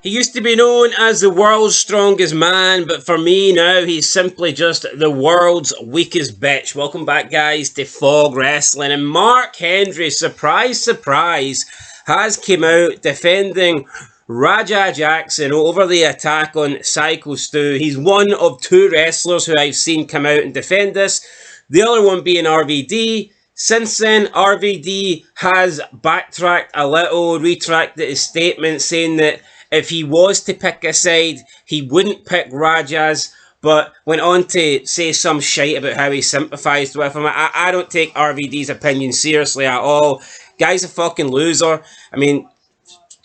He used to be known as the world's strongest man, but for me now, he's simply just the world's weakest bitch. Welcome back, guys, to Fog Wrestling. And Mark Henry, surprise, surprise, has came out defending Raja Jackson over the attack on Syko Stu. He's one of two wrestlers who I've seen come out and defend this. The other one being RVD. Since then, RVD has backtracked a little, retracted his statement, saying that if he was to pick a side, he wouldn't pick Raja's, but went on to say some shite about how he sympathised with him. I don't take RVD's opinion seriously at all. Guy's a fucking loser. I mean,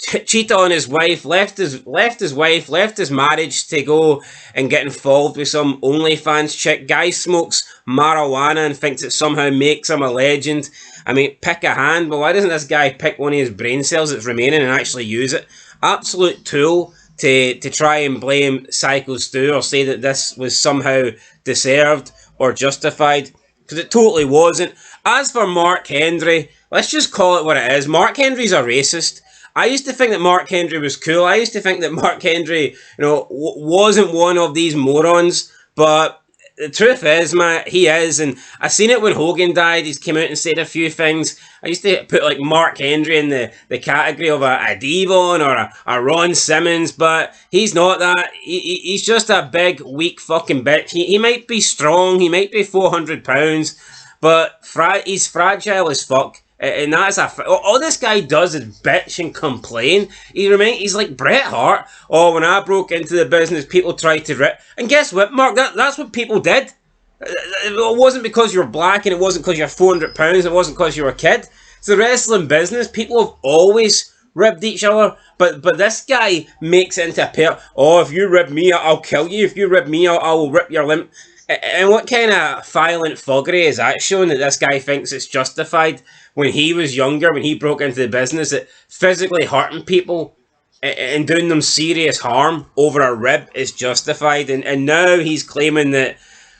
cheated on his wife, left his wife, left his marriage to go and get involved with some OnlyFans chick. Guy smokes marijuana and thinks it somehow makes him a legend. I mean, pick a hand, but why doesn't this guy pick one of his brain cells that's remaining and actually use it? Absolute tool to try and blame Syko Stu or say that this was somehow deserved or justified, because it totally wasn't. As for Mark Henry, let's just call it what it is. Mark Henry's a racist. I used to think that Mark Henry was cool. I used to think that Mark Henry, wasn't one of these morons, but the truth is, man, he is, and I seen it when Hogan died. He's came out and said a few things. I used to put like Mark Henry in the category of a Devon or a Ron Simmons, but he's not that. He's just a big, weak fucking bitch. He might be strong, he might be 400 pounds, but he's fragile as fuck. And that's all this guy does is bitch and complain. He's like Bret Hart. Oh, when I broke into the business, people tried to rip. And guess what, Mark? That's what people did. It wasn't because you're black, and it wasn't because you're 400 pounds. It wasn't because you're a kid. It's the wrestling business. People have always ribbed each other. But this guy makes it into a pair. Oh, if you rib me, I'll kill you. If you rib me, I'll rip your limb. And what kind of violent fuggery is that showing that this guy thinks it's justified when he was younger, when he broke into the business, that physically hurting people and doing them serious harm over a rib is justified? And now he's claiming that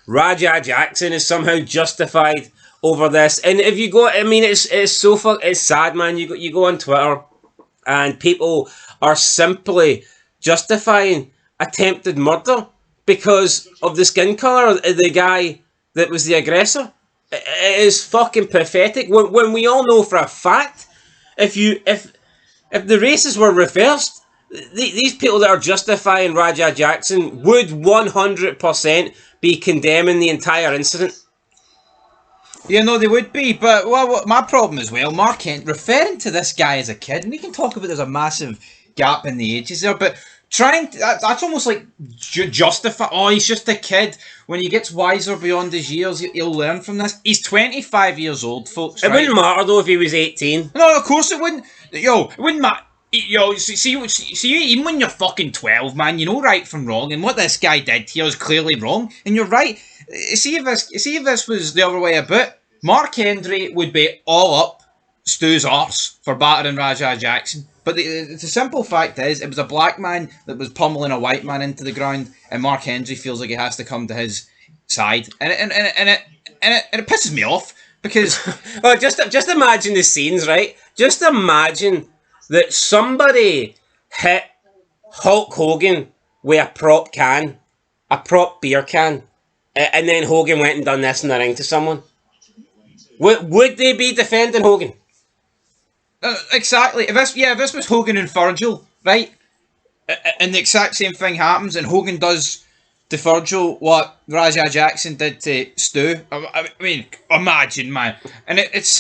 Raja Jackson is somehow justified over this. And if you go, I mean, it's sad, man. You go on Twitter and people are simply justifying attempted murder because of the skin colour of the guy that was the aggressor. It is fucking pathetic. When we all know for a fact, if the races were reversed, these people that are justifying Raja Jackson would 100% be condemning the entire incident. Yeah, no, they would be. But what my problem as well, Mark Kent, referring to this guy as a kid, and we can talk about there's a massive gap in the ages there, but that's almost like justify. Oh, he's just a kid. When he gets wiser beyond his years, he'll learn from this. He's 25 years old, folks. It wouldn't matter though if he was 18. No, of course it wouldn't. It wouldn't matter. See, even when you're fucking 12, man, you know right from wrong, and what this guy did here is clearly wrong. And you're right. See if this was the other way about, Mark Henry would be all up Stu's arse for battering Raja Jackson. But the simple fact is, it was a black man that was pummeling a white man into the ground, and Mark Henry feels like he has to come to his side, and it pisses me off because. Well, just imagine the scenes, right? Just imagine that somebody hit Hulk Hogan with a prop beer can, and then Hogan went and done this in the ring to someone. Would they be defending Hogan? Exactly. If this was Hogan and Virgil, right, and the exact same thing happens, and Hogan does to Virgil what Raja Jackson did to Stu. I mean, imagine, man. And it's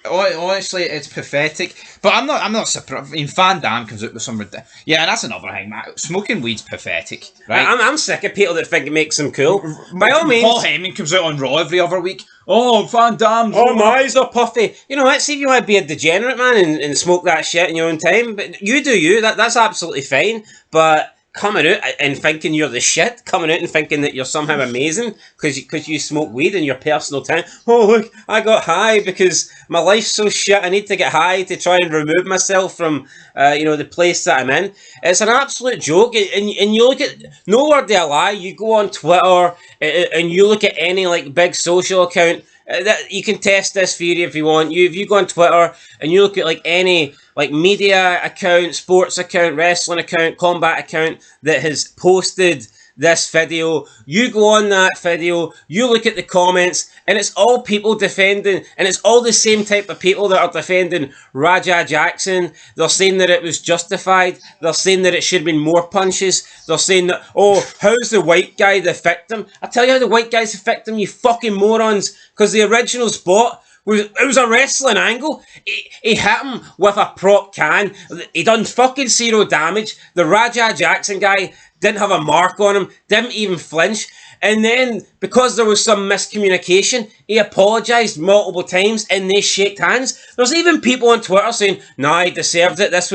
honestly, it's pathetic. But I'm not surprised. I mean, Van Damme comes out with some yeah, and that's another thing, man. Smoking weed's pathetic, right? I'm sick of people that think it makes them cool. By all means, Paul Heyman comes out on Raw every other week. Oh, Van Damme. Oh, my eyes are puffy. You know what? See if you want to be a degenerate, man, and smoke that shit in your own time. But you do you. That's absolutely fine. But coming out and thinking you're the shit, coming out and thinking that you're somehow amazing because you smoke weed in your personal time. Oh, look, I got high because my life's so shit. I need to get high to try and remove myself from the place that I'm in. It's an absolute joke. And you look at, no word of a lie, you go on Twitter and you look at any like big social account that you can test this theory if you want. If you go on Twitter and you look at like any like media account, sports account, wrestling account, combat account that has posted this video, you go on that video, you look at the comments, and it's all people defending, and it's all the same type of people that are defending Raja Jackson. They're saying that it was justified. They're saying that it should have been more punches. They're saying that, oh, how's the white guy the victim? I tell you how the white guy's the victim, you fucking morons, because the original spot it was a wrestling angle. He hit him with a prop can. He done fucking zero damage. The Raja Jackson guy didn't have a mark on him, didn't even flinch. And then, because there was some miscommunication, he apologised multiple times and they shook hands. There's even people on Twitter saying, nah, he deserved it. This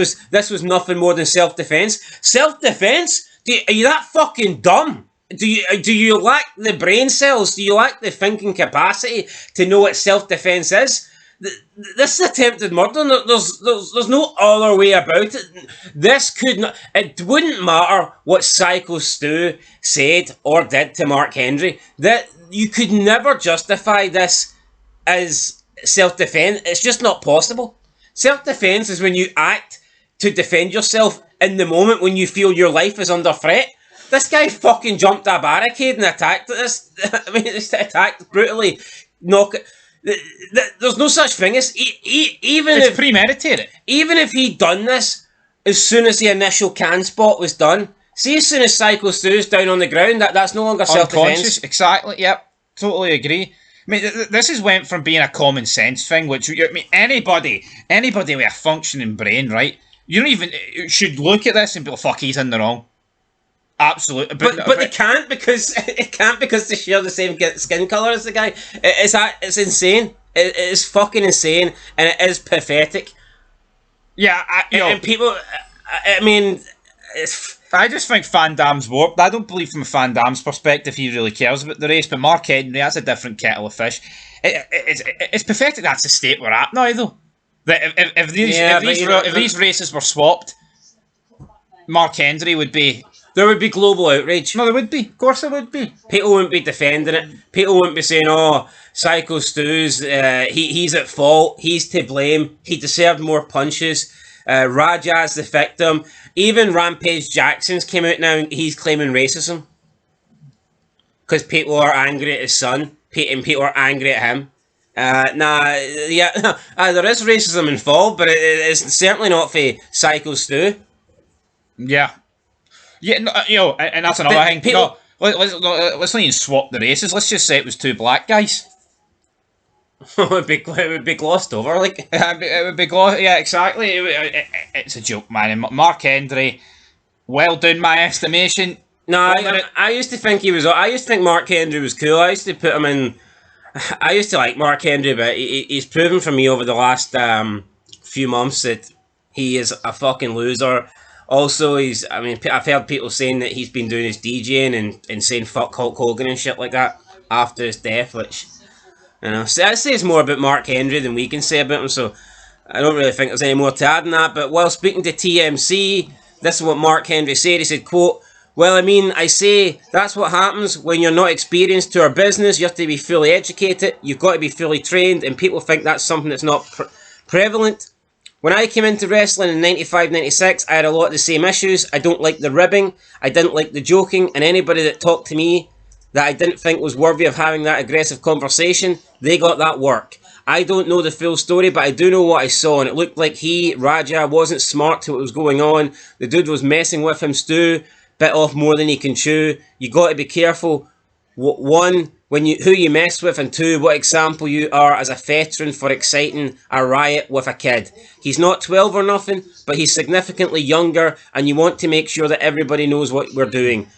was nothing more than self-defence. Self-defence? Are you that fucking dumb? Do you lack the brain cells? Do you lack the thinking capacity to know what self-defence is? This is attempted murder. There's no other way about it. This could not. It wouldn't matter what Syko Stu said or did to Mark Henry. That you could never justify this as self-defense. It's just not possible. Self-defense is when you act to defend yourself in the moment when you feel your life is under threat. This guy fucking jumped a barricade and attacked us. I mean, just attacked brutally. There's no such thing as even it's if premeditated. Even if he'd done this as soon as the initial can spot was done, see, as soon as Syko Stu's down on the ground, that's no longer self-defense. Exactly. Yep. Totally agree. I mean, this has went from being a common sense thing, which I mean, anybody with a functioning brain, right? You don't even should look at this and be like, "Fuck, he's in the wrong." Absolutely, but they can't because they share the same skin color as the guy. It's insane. It is fucking insane, and it is pathetic. Yeah, and people. I mean, I just think Van Damme's warped. I don't believe from a Van Damme's perspective he really cares about the race, but Mark Henry, that's a different kettle of fish. It's pathetic. That's the state we're at now, though. That if these races were swapped, Mark Henry would be. There would be global outrage. No, there would be. Of course there would be. People wouldn't be defending it. People wouldn't be saying, oh, Syko Stu's, he's at fault. He's to blame. He deserved more punches. Raja's the victim. Even Rampage Jackson's came out now and he's claiming racism. Because people are angry at his son. And people are angry at him. There is racism involved, but it's certainly not for Syko Stu. Yeah. Yeah, no, and that's another thing. People, let's not even swap the races. Let's just say it was two black guys. it would be glossed over, like it would be glossed. Yeah, exactly. It's a joke, man. And Mark Henry, well done, my estimation. No, I used to think he was. I used to think Mark Henry was cool. I used to put him in. I used to like Mark Henry, but he's proven for me over the last few months that he is a fucking loser. Also, I've heard people saying that he's been doing his DJing and saying fuck Hulk Hogan and shit like that after his death, which, you know, I'd say it's more about Mark Henry than we can say about him, so I don't really think there's any more to add than that. But while speaking to TMC, this is what Mark Henry said. He said, quote, well, I mean, I say that's what happens when you're not experienced to our business. You have to be fully educated. You've got to be fully trained, and people think that's something that's not prevalent. When I came into wrestling in 95, 96, I had a lot of the same issues. I don't like the ribbing. I didn't like the joking. And anybody that talked to me that I didn't think was worthy of having that aggressive conversation, they got that work. I don't know the full story, but I do know what I saw. And it looked like Raja, wasn't smart to what was going on. The dude was messing with him, Stu. Bit off more than he can chew. You got to be careful. One, who you mess with, and two, what example you are as a veteran for exciting a riot with a kid. He's not 12 or nothing, but he's significantly younger, and you want to make sure that everybody knows what we're doing.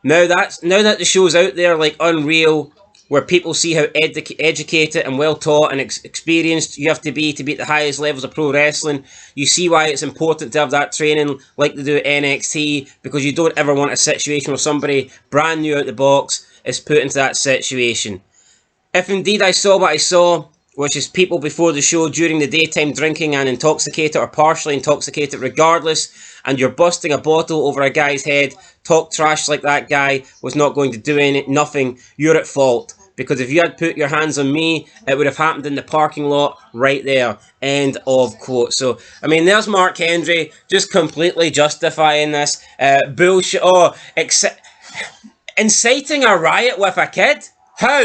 Now that the show's out there like Unreal, where people see how educated and well taught and experienced you have to be at the highest levels of pro wrestling, you see why it's important to have that training like they do at NXT, because you don't ever want a situation where somebody brand new out the box is put into that situation. If indeed I saw what I saw, which is people before the show during the daytime drinking and intoxicated or partially intoxicated regardless, and you're busting a bottle over a guy's head, talk trash like that guy was not going to do nothing, you're at fault. because if you had put your hands on me, it would have happened in the parking lot right there. End of quote. So, I mean, there's Mark Henry just completely justifying this bullshit. Inciting a riot with a kid? How?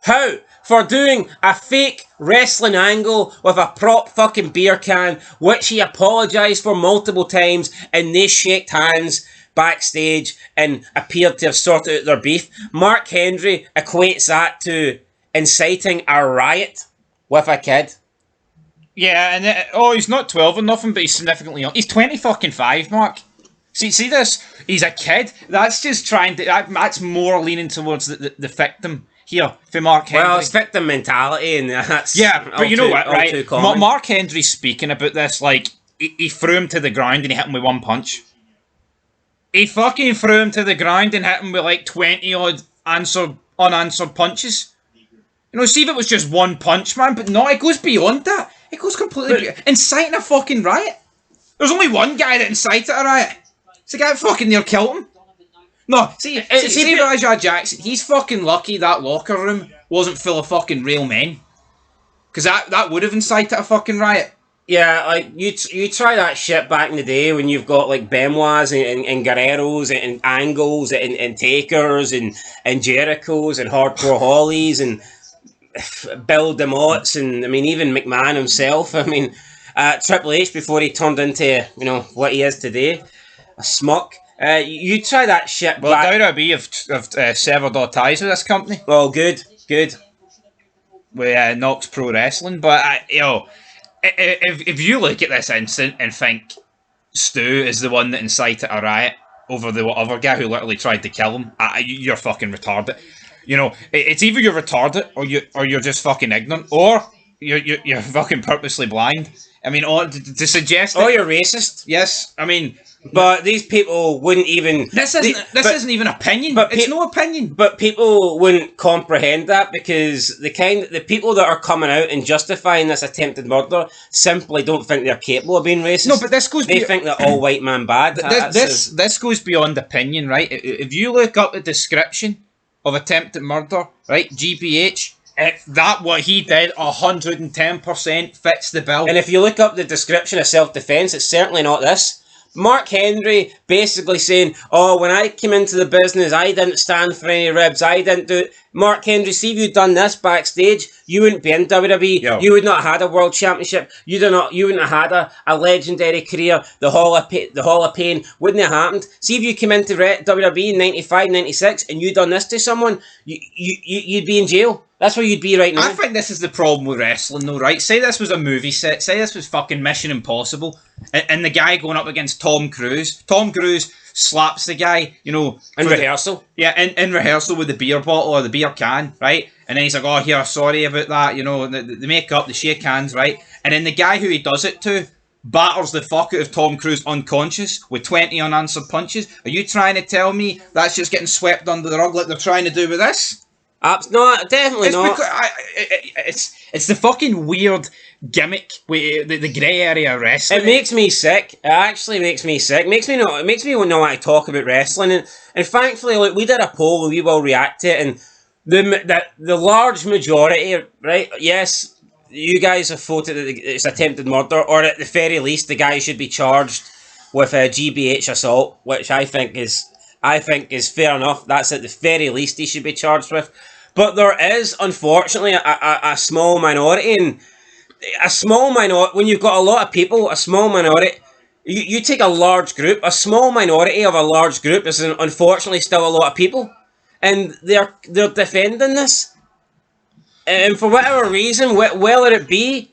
How? For doing a fake wrestling angle with a prop fucking beer can, which he apologised for multiple times, and they shaked hands backstage and appeared to have sorted out their beef. Mark Henry equates that to inciting a riot with a kid. Yeah, and he's not 12 or nothing, but he's significantly young. He's 20 fucking 5, Mark. See this? He's a kid. That's just trying to. That's more leaning towards the victim here for Mark Henry. Well, it's victim mentality, and that's but you know what, right? Mark Henry's speaking about this like he threw him to the ground and he hit him with one punch. He fucking threw him to the ground and hit him with like 20 odd unanswered punches. You know, see if it was just one punch, man, but no, it goes beyond that. It goes completely inciting a fucking riot. There's only one guy that incited a riot. It's the guy that fucking near killed him. No, see Rajah Jackson, he's fucking lucky that locker room wasn't full of fucking real men. Because that would have incited a fucking riot. Yeah, like, you try that shit back in the day when you've got, like, Benoits and Guerreros and Angles and Takers and Jerichos and Hardcore Hollies and Bill DeMotts and, I mean, even McMahon himself. I mean, Triple H before he turned into, you know, what he is today. A smuck. You try that shit well, back... Well, WWE have severed all ties with this company. Oh, good. With Knox Pro Wrestling. But, if you look at this incident and think Stu is the one that incited a riot over the other guy who literally tried to kill him, you're fucking retarded. You know, it's either you're retarded or you're just fucking ignorant, or you're fucking purposely blind. I mean, to suggest... Oh, you're racist? Yes, I mean... But these people wouldn't even... This isn't even opinion. It's no opinion. But people wouldn't comprehend that because the people that are coming out and justifying this attempted murder simply don't think they're capable of being racist. No, but this goes... They think that all white man bad. This goes beyond opinion, right? If you look up the description of attempted murder, right, GBH... that what he did 110% fits the bill. And if you look up the description of self-defense, it's certainly not this. Mark Henry basically saying, oh, when I came into the business, I didn't stand for any ribs. I didn't do it. Mark Henry, see if you'd done this backstage, you wouldn't be in WWE. Yo. You would not have had a world championship. You wouldn't have had a legendary career. The Hall of Pain wouldn't have happened. See if you came into WWE in 95, 96 and you done this to someone, you'd be in jail. That's where you'd be right now. I think this is the problem with wrestling though, right? Say this was a movie set. Say this was fucking Mission Impossible. And the guy going up against Tom Cruise. Tom Cruise slaps the guy, you know... In rehearsal? In rehearsal with the beer bottle or the beer can, right? And then he's like, oh, here, sorry about that, you know, they make up, they shake hands, right? And then the guy who he does it to batters the fuck out of Tom Cruise unconscious with 20 unanswered punches. Are you trying to tell me that's just getting swept under the rug like they're trying to do with this? No, definitely not. It's the fucking weird gimmick with the grey area wrestling. It makes me sick. It actually makes me sick. It makes me not want to talk about wrestling. And thankfully, look, we did a poll and we will react to it. And the large majority, right? Yes, you guys have voted that it's attempted murder, or at the very least, the guy should be charged with a GBH assault, which I think is fair enough. That's at the very least he should be charged with. But there is, unfortunately, a small minority, and when you've got a lot of people, a small minority, you take a large group, a small minority of a large group is unfortunately still a lot of people, and they're defending this, and for whatever reason, whether it be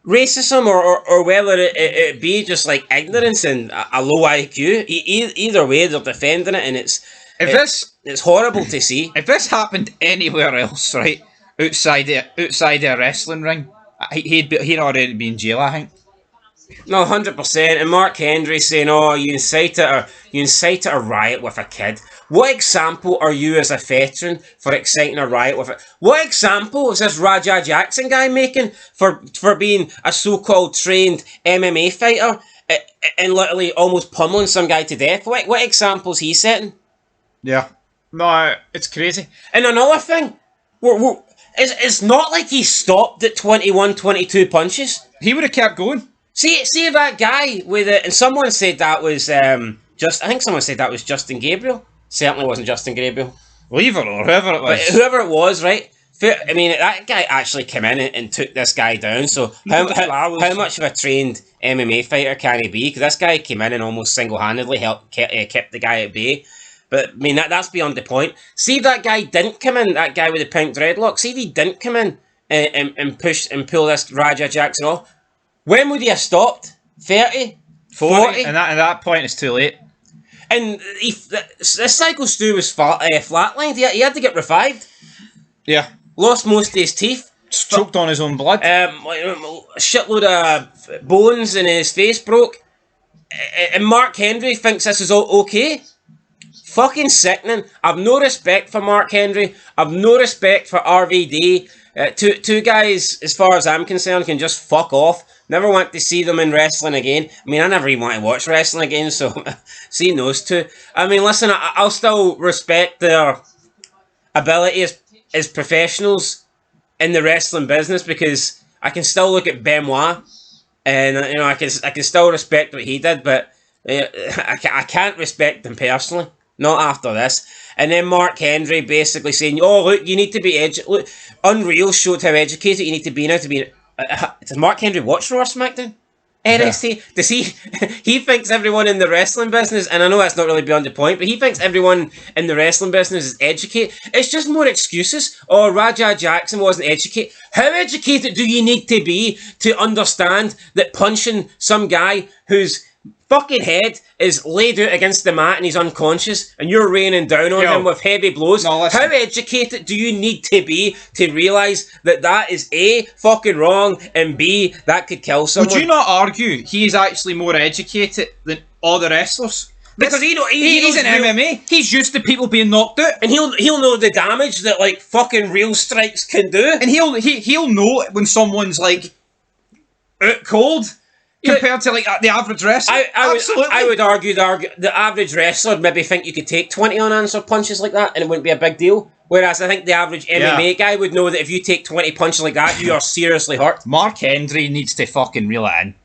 racism or whether it be just like ignorance and a low IQ, either way they're defending it, and it's horrible to see. If this happened anywhere else, right, outside a wrestling ring, he'd already be in jail, I think. No, 100%. And Mark Henry saying, "Oh, you incited a riot with a kid." What example are you as a veteran for exciting a riot with it? What example is this Rajah Jackson guy making for being a so-called trained MMA fighter and literally almost pummeling some guy to death? What examples he setting? Yeah. No, it's crazy. And another thing, It's not like he stopped at 21, 22 punches. He would have kept going. See that guy with it, and someone said that was I think someone said that was Justin Gabriel. Certainly wasn't Justin Gabriel. Lever or whoever it was. But whoever it was, right? I mean, that guy actually came in and took this guy down. So how much of a trained MMA fighter can he be? Because this guy came in and almost single-handedly kept the guy at bay. But I mean, that's beyond the point. See if that guy didn't come in, that guy with the pink dreadlocks. See if he didn't come in and push and pull this Raja Jackson off. When would he have stopped? 30? 40? And at that point, it's too late. And this Syko Stu was flatlined. He had to get revived. Yeah. Lost most of his teeth. Choked on his own blood. A shitload of bones in his face broke. And Mark Henry thinks this is all okay. Fucking sickening. I've no respect for Mark Henry. I've no respect for RVD. Two guys, as far as I'm concerned, can just fuck off. Never want to see them in wrestling again. I mean, I never even want to watch wrestling again, so seeing those two. I mean, listen, I'll still respect their ability as professionals in the wrestling business, because I can still look at Benoit and I can still respect what he did, but I can't respect him personally. Not after this. And then Mark Henry basically saying, "Oh, look, you need to be look, Unreal showed how educated you need to be now to be." Does Mark Henry watch Raw SmackDown? NXT? Yeah. Does he? He thinks everyone in the wrestling business, and I know that's not really beyond the point, but he thinks everyone in the wrestling business is educated. It's just more excuses. Oh, Raja Jackson wasn't educated. How educated do you need to be to understand that punching some guy whose fucking head is laid out against the mat and he's unconscious and you're raining down on him with heavy blows? No, how educated do you need to be to realise that is A, fucking wrong, and B, that could kill someone? Would you not argue he's actually more educated than all the wrestlers? Because he's in MMA. He's used to people being knocked out, and he'll know the damage that like fucking real strikes can do, and he'll know when someone's like out cold. Compared to like the average wrestler, I would argue the average wrestler would maybe think you could take 20 unanswered punches like that and it wouldn't be a big deal. Whereas I think the average MMA guy would know that if you take 20 punches like that, you are seriously hurt. Mark Henry needs to fucking reel it in.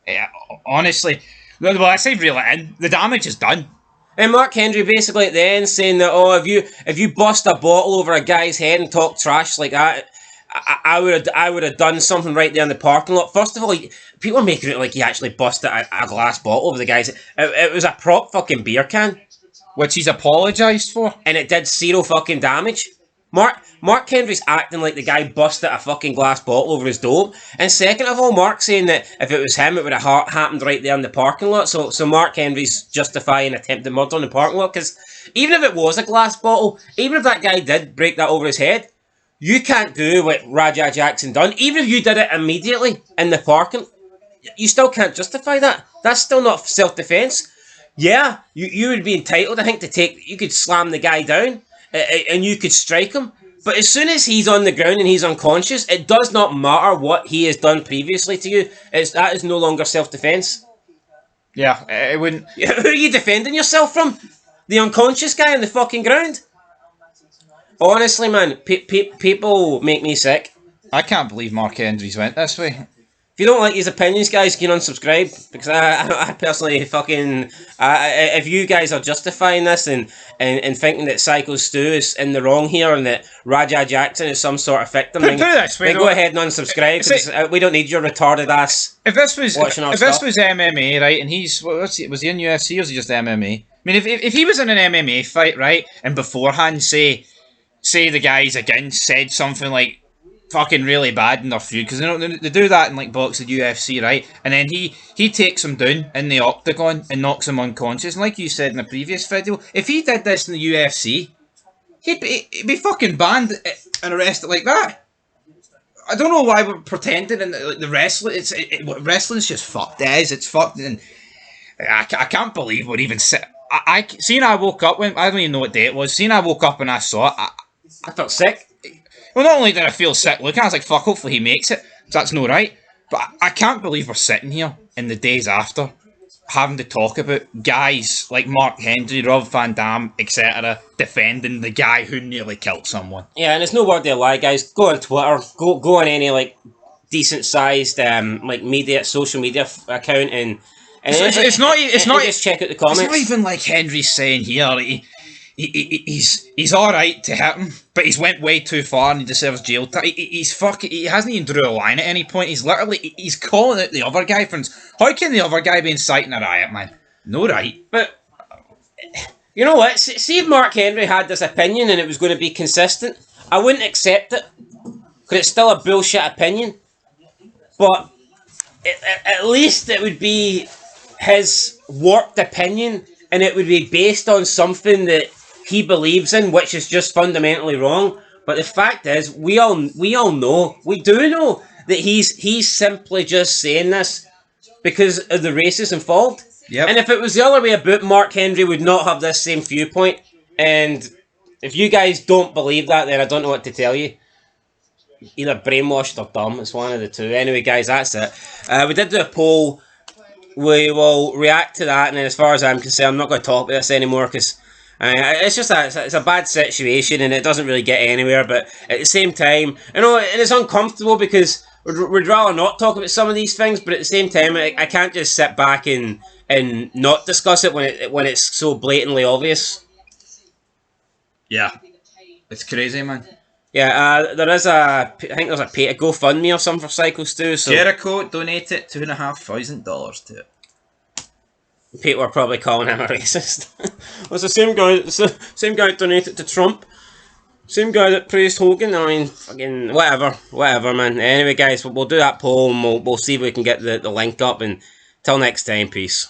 Yeah, honestly, well, I say reel it in. The damage is done. And Mark Henry basically at the end saying that, oh, if you bust a bottle over a guy's head and talk trash like that, I would have done something right there in the parking lot. First of all, people are making it like he actually busted a glass bottle over the guy's. It was a prop fucking beer can, which he's apologised for, and it did zero fucking damage. Mark Henry's acting like the guy busted a fucking glass bottle over his dome. And second of all, Mark saying that if it was him, it would have happened right there in the parking lot. So Mark Henry's justifying attempted murder in the parking lot, because even if it was a glass bottle, even if that guy did break that over his head, you can't do what Raja Jackson done. Even if you did it immediately in the parking, you still can't justify that. That's still not self-defense. Yeah, you would be entitled, I think, to take... You could slam the guy down and you could strike him. But as soon as he's on the ground and he's unconscious, it does not matter what he has done previously to you. That is no longer self-defense. Yeah, it wouldn't... Who are you defending yourself from? The unconscious guy on the fucking ground? Honestly, man, people make me sick. I can't believe Mark Henry's went this way. If you don't like his opinions, guys, you can unsubscribe, because I personally fucking... if you guys are justifying this and thinking that Syko Stu is in the wrong here and that Raja Jackson is some sort of victim, then go ahead and unsubscribe, because we don't need your retarded ass watching our stuff. This was MMA, right, and was he in UFC or was he just MMA? I mean, if he was in an MMA fight, right, and beforehand, say the guys again said something like fucking really bad in their feud, because they do that in like boxing, UFC, right? And then he takes him down in the octagon and knocks him unconscious. And like you said in the previous video, if he did this in the UFC, he'd be fucking banned and arrested like that. I don't know why we're pretending in the wrestling. Wrestling's just fucked. It's fucked, and I can't believe we're even. Seeing I woke up when I don't even know what day it was. Seeing I woke up and I saw it, I felt sick. Well, not only did I feel sick looking, I was like, fuck, hopefully he makes it. So that's no right. But I can't believe we're sitting here in the days after, having to talk about guys like Mark Henry, Rob Van Dam, etc., defending the guy who nearly killed someone. Yeah, and it's no word to lie, guys. Go on Twitter, go on any like decent sized like social media account, and it's not just check out the comments. It's not even like Henry's saying here. He's all right to hit him, but he's went way too far and he deserves jail time. He hasn't even drew a line at any point. He's calling out the other guy for how can the other guy be inciting a riot, man? No right. But you know what? See if Mark Henry had this opinion and it was going to be consistent, I wouldn't accept it because it's still a bullshit opinion. But at least it would be his warped opinion, and it would be based on something that he believes in, which is just fundamentally wrong. But the fact is, we all know, we do know that he's simply just saying this because of the races involved. Yep. And if it was the other way about, Mark Henry would not have this same viewpoint. And if you guys don't believe that, then I don't know what to tell you. Either brainwashed or dumb. It's one of the two. Anyway, guys, that's it. We did do a poll. We will react to that, and then as far as I'm concerned, I'm not going to talk about this anymore because it's just it's a bad situation and it doesn't really get anywhere. But at the same time, and it's uncomfortable because we'd rather not talk about some of these things. But at the same time, I can't just sit back and not discuss it when it's so blatantly obvious. Yeah, it's crazy, man. Yeah, I think there's a GoFundMe or something for Syko Stu. So Jericho donated $2,500 to it. People are probably calling him a racist. Well, it's the same guy. It's the same guy that donated to Trump. Same guy that praised Hogan. I mean, fucking whatever, man. Anyway, guys, we'll do that poll and we'll see if we can get the link up. And till next time, peace.